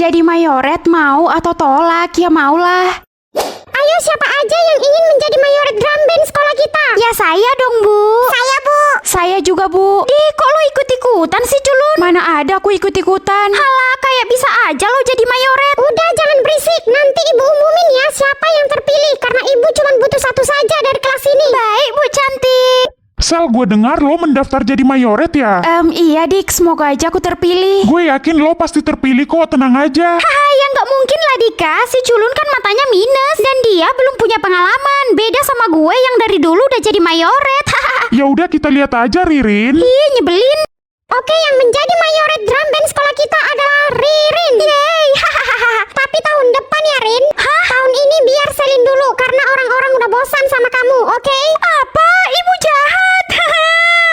Jadi mayoret mau atau tolak? Ya maulah. Ayo, siapa aja yang ingin menjadi mayoret drum band sekolah kita? Ya saya dong, Bu. Saya, Bu. Saya juga, Bu. Kok lo ikut-ikutan sih, Culun? Mana ada aku ikut-ikutan. Halah, kayak bisa aja lo jadi mayoret. Udah, jangan berisik. Nanti Ibu umumin ya siapa yang terpilih. Karena Ibu cuma butuh satu saja dari kelas ini. Baik, Bu cantik. Sel, gue dengar lo mendaftar jadi mayoret ya? Iya, Dik. Semoga aja aku terpilih. Gue yakin lo pasti terpilih kok, tenang aja. Haha, ya nggak mungkin lah, Dika. Si Culun kan matanya minus. Dan dia belum punya pengalaman. Beda sama gue yang dari dulu udah jadi mayoret. Hahaha. Ya udah kita lihat aja, Ririn. Ih, nyebelin. Oke, yang menjadi mayoret drum band sekolah kita adalah Ririn. Yeay, hahaha. Tapi tahun depan ya, Rin. Tahun ini biar Selin dulu karena orang-orang udah bosan sama kamu, oke? Apa? Ibu jahat.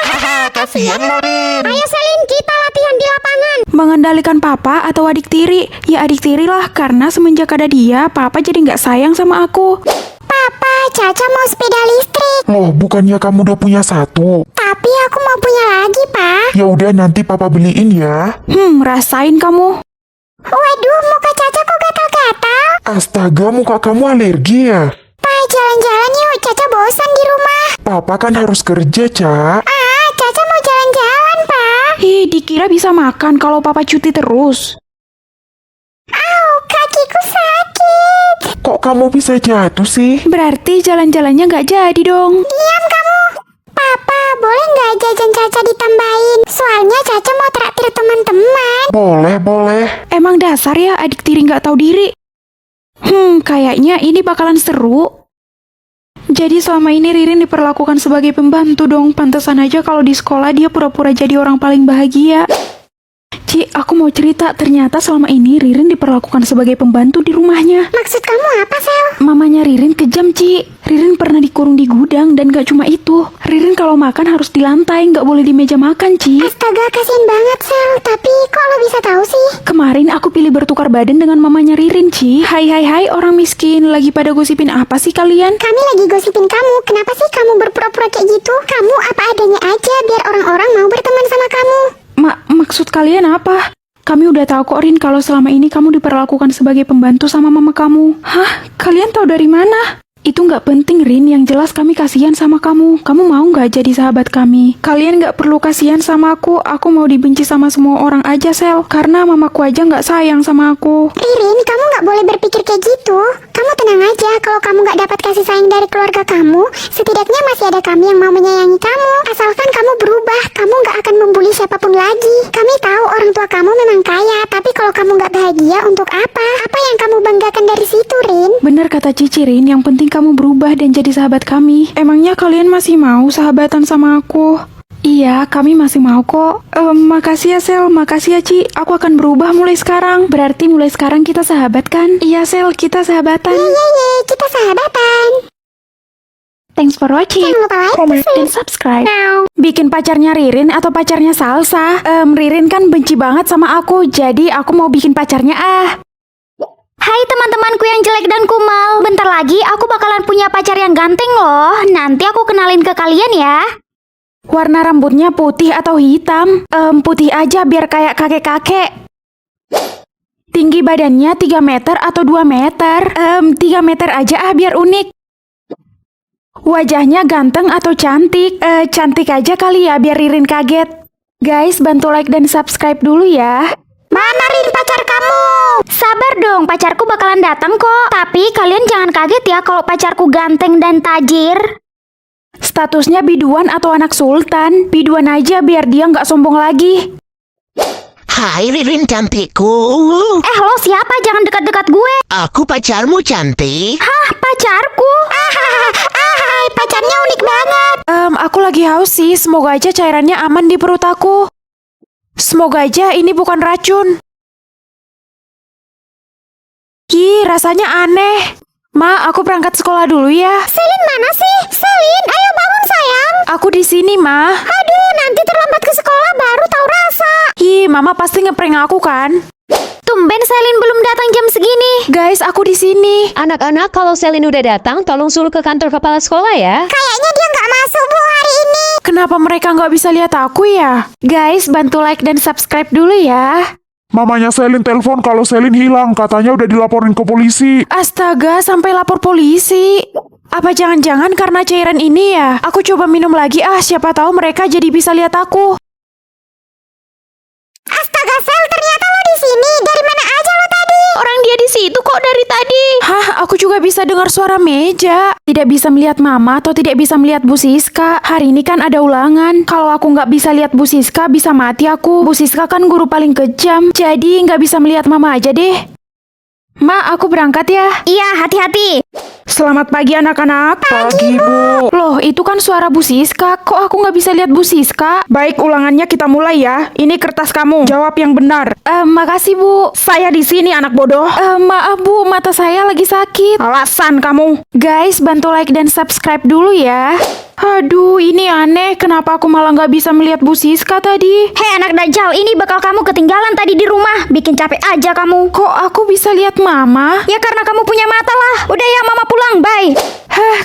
Haha, kasihan lo, Rin. Ayo Selin, kita latihan di lapangan. Mengendalikan papa atau adik tiri? Ya adik tiri lah, karena semenjak ada dia, papa jadi nggak sayang sama aku. Papa, Caca mau sepeda listrik. Loh, bukannya kamu udah punya satu? Tapi aku mau punya lagi, Pak. Ya udah nanti papa beliin ya. Rasain kamu. Waduh, muka Caca kok gatal-gatal. Astaga, muka kamu alergi ya? Pak, jalan-jalan yuk. Caca bosan di rumah. Papa kan harus kerja, Cak. Caca mau jalan-jalan, Pak. Dikira bisa makan kalau papa cuti terus. Kakiku sakit. Kok kamu bisa jatuh sih? Berarti jalan-jalannya nggak jadi dong. Diam kamu. Papa, boleh nggak jajan Caca ditambahin? Soalnya Caca mau traktir teman-teman. Boleh. Emang dasar ya adik tiri nggak tahu diri. Kayaknya ini bakalan seru. Jadi selama ini Ririn diperlakukan sebagai pembantu dong. Pantesan aja kalau di sekolah dia pura-pura jadi orang paling bahagia. Ci, aku mau cerita. Ternyata selama ini Ririn diperlakukan sebagai pembantu di rumahnya. Maksud kamu apa, Sel? Mamanya Ririn kejam, Ci. Ririn pernah dikurung di gudang dan gak cuma itu. Ririn kalau makan harus di lantai, gak boleh di meja makan, Ci. Astaga, kasihan banget, Sel. Tapi kok lo bisa tahu sih? Kemarin aku pilih bertukar badan dengan mamanya Ririn, Ci. Hai orang miskin. Lagi pada gosipin apa sih kalian? Kami lagi gosipin kamu. Kenapa sih kamu berpura-pura kayak gitu? Kamu apa adanya aja biar orang-orang mau berteman sama kamu. Maksud kalian apa? Kami udah tahu kok, Rin, kalau selama ini kamu diperlakukan sebagai pembantu sama mama kamu. Hah? Kalian tahu dari mana? Itu nggak penting, Rin. Yang jelas kami kasihan sama kamu. Kamu mau nggak jadi sahabat kami? Kalian nggak perlu kasihan sama aku. Aku mau dibenci sama semua orang aja, Sel. Karena mamaku aja nggak sayang sama aku. Ririn, kamu nggak boleh berpikir kayak gitu. Kamu tenang aja. Kalau kamu nggak dapat kasih sayang dari keluarga kamu, setidaknya masih ada kami yang mau menyayangi kamu. Asalkan kamu berubah, kamu nggak akan membuli siapapun lagi. Kami tahu orang tua kamu memang kaya, tapi kalau kamu nggak bahagia, untuk apa? Apa yang kamu banggakan dari situ, Rin? Bener kata Cici, Rin. Yang penting kamu berubah dan jadi sahabat kami. Emangnya kalian masih mau sahabatan sama aku? Iya, kami masih mau kok. Makasih ya, Sel. Makasih ya, Ci. Aku akan berubah mulai sekarang. Berarti mulai sekarang kita sahabat kan? Iya, Sel. Kita sahabatan. Yeay, kita sahabatan. Thanks for watching. Jangan lupa like, Comment, dan subscribe. Bikin pacarnya Ririn atau pacarnya Salsa? Ririn kan benci banget sama aku. Jadi aku mau bikin pacarnya Hai teman-temanku yang jelek dan kumal. Bentar lagi aku bakalan punya pacar yang ganteng loh. Nanti aku kenalin ke kalian ya. Warna rambutnya putih atau hitam? Putih aja biar kayak kakek-kakek. Tinggi badannya 3 meter atau 2 meter? 3 meter aja biar unik. Wajahnya ganteng atau cantik? Cantik aja kali ya biar Ririn kaget. Guys, bantu like dan subscribe dulu ya. Mana Rin pacar kamu? Sabar dong, pacarku bakalan datang kok. Tapi kalian jangan kaget ya kalau pacarku ganteng dan tajir. Statusnya biduan atau anak sultan? Biduan aja biar dia nggak sombong lagi. Hai Ririn cantikku. Lo siapa? Jangan dekat-dekat gue. Aku pacarmu cantik. Hah, pacarku? Pacarnya unik banget. Aku lagi haus sih. Semoga aja cairannya aman di perut aku. Semoga aja ini bukan racun. Rasanya aneh. Ma, aku berangkat sekolah dulu ya. Selin mana sih? Selin, ayo bangun sayang. Aku di sini, Ma. Aduh, nanti terlambat ke sekolah baru tahu rasa. Mama pasti ngeprank aku kan? Tumben Selin belum datang jam segini. Guys, aku di sini. Anak-anak, kalau Selin udah datang, tolong suruh ke kantor kepala sekolah ya. Kayaknya dia nggak masuk Bu hari ini. Kenapa mereka nggak bisa lihat aku ya? Guys, bantu like dan subscribe dulu ya. Mamanya Selin telepon kalau Selin hilang, katanya udah dilaporin ke polisi. Astaga, sampai lapor polisi. Apa jangan-jangan karena cairan ini ya? Aku coba minum lagi siapa tahu mereka jadi bisa lihat aku. Astaga, Sel, ternyata lo di sini. Dari mana aja lo tadi? Orang dia di situ kok dari tadi. Hah, aku juga bisa dengar suara meja. Tidak bisa melihat Mama atau tidak bisa melihat Bu Siska. Hari ini kan ada ulangan. Kalau aku nggak bisa lihat Bu Siska, bisa mati aku. Bu Siska kan guru paling kejam. Jadi nggak bisa melihat Mama aja deh. Ma, aku berangkat ya. Iya, hati-hati. Selamat pagi anak-anak. Pagi, Bu. Loh, itu kan suara Bu Siska. Kok aku nggak bisa lihat Bu Siska? Baik, ulangannya kita mulai ya. Ini kertas kamu. Jawab yang benar. Makasih, Bu. Saya di sini, anak bodoh. Maaf, Bu. Mata saya lagi sakit. Alasan kamu. Guys, bantu like dan subscribe dulu ya. Aduh, ini aneh. Kenapa aku malah nggak bisa melihat Bu Siska tadi? Hei anak Dajjal, ini bakal kamu ketinggalan tadi di rumah. Bikin capek aja kamu. Kok aku bisa lihat Mama? Ya karena kamu punya mata lah. Udah ya, Mama pulang, bye.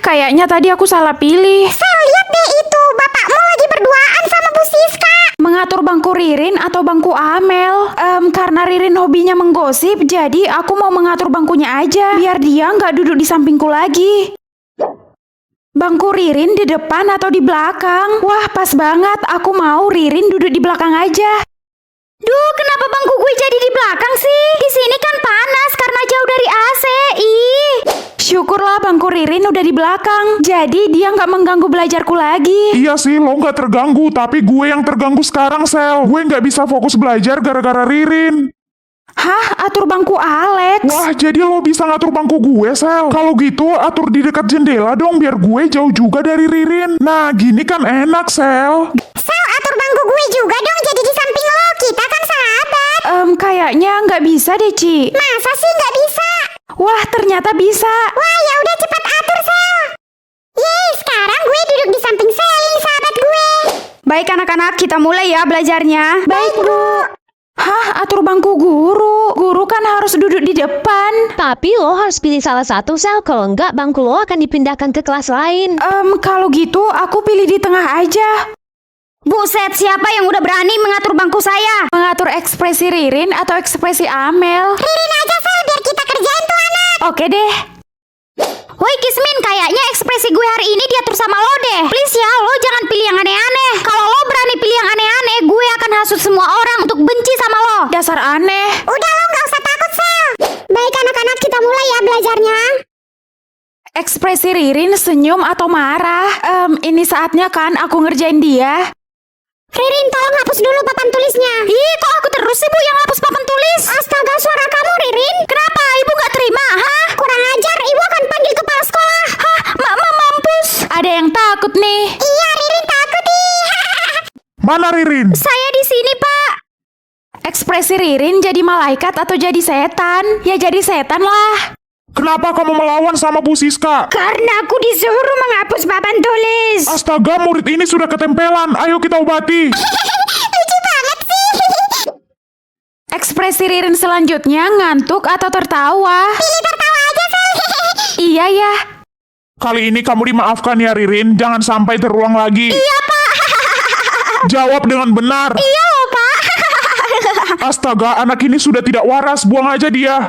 Kayaknya tadi aku salah pilih. Sel, lihat deh itu. Bapakmu lagi berduaan sama Bu Siska. Mengatur bangku Ririn atau bangku Amel? Karena Ririn hobinya menggosip, jadi aku mau mengatur bangkunya aja. Biar dia nggak duduk di sampingku lagi. Bangku Ririn di depan atau di belakang? Wah, pas banget. Aku mau Ririn duduk di belakang aja. Duh, kenapa bangku gue jadi di belakang sih? Di sini kan panas karena jauh dari AC. Ih. Syukurlah bangku Ririn udah di belakang. Jadi dia nggak mengganggu belajarku lagi. Iya sih, lo nggak terganggu, tapi gue yang terganggu sekarang, Sel. Gue nggak bisa fokus belajar gara-gara Ririn. Hah? Atur bangku Alex? Wah, jadi lo bisa ngatur bangku gue, Sel. Kalau gitu, atur di dekat jendela dong, biar gue jauh juga dari Ririn. Nah, gini kan enak, Sel. Sel, atur bangku gue juga dong jadi di samping lo. Kita kan sahabat. Kayaknya nggak bisa deh, Ci. Masa sih nggak bisa? Wah, ternyata bisa. Wah, ya udah cepat atur, Sel. Yeay, sekarang gue duduk di samping Selin, sahabat gue. Baik anak-anak, kita mulai ya belajarnya. Baik, Bu. Hah, atur bangku guru. Guru kan harus duduk di depan. Tapi lo harus pilih salah satu, Sel. Kalau enggak, bangku lo akan dipindahkan ke kelas lain. Kalau gitu aku pilih di tengah aja. Buset, siapa yang udah berani mengatur bangku saya? Mengatur ekspresi Ririn atau ekspresi Amel? Ririn aja, Sel, biar kita kerjain tuh anak. Oke deh. Woi Kismin, kayaknya ekspresi gue hari ini diatur sama lo deh. Please ya, lo jangan pilih yang aneh-aneh. Kalau lo berani pilih yang aneh-aneh, gue akan hasut semua orang untuk benci sama lo. Dasar aneh. Udah, lo gak usah takut, Sel. Baik anak-anak, kita mulai ya belajarnya. Ekspresi Ririn senyum atau marah? Ini saatnya kan aku ngerjain dia. Ririn, tolong hapus dulu papan tulisnya. Ih, kok aku terus sih, Bu, yang hapus papan tulis? Astaga, suara kamu, Ririn. Kenapa? Ibu gak terima, hah? Kurang ajar, Ibu akan panggil kepala sekolah. Hah, mampus. Ada yang takut nih. Iya, Ririn takut nih. Mana Ririn? Saya di sini, Pak. Ekspresi Ririn jadi malaikat atau jadi setan? Ya jadi setan lah. Kenapa kamu melawan sama Bu Siska? Karena aku disuruh menghapus papan tulis. Astaga, murid ini sudah ketempelan. Ayo kita obati. Lucu banget sih. Ekspresi Ririn selanjutnya ngantuk atau tertawa? Pilih tertawa aja, Sel. Iya ya. Kali ini kamu dimaafkan ya, Ririn. Jangan sampai terulang lagi. Iya, Pak. Jawab dengan benar. Iya loh, Pak. Astaga, anak ini sudah tidak waras. Buang aja dia.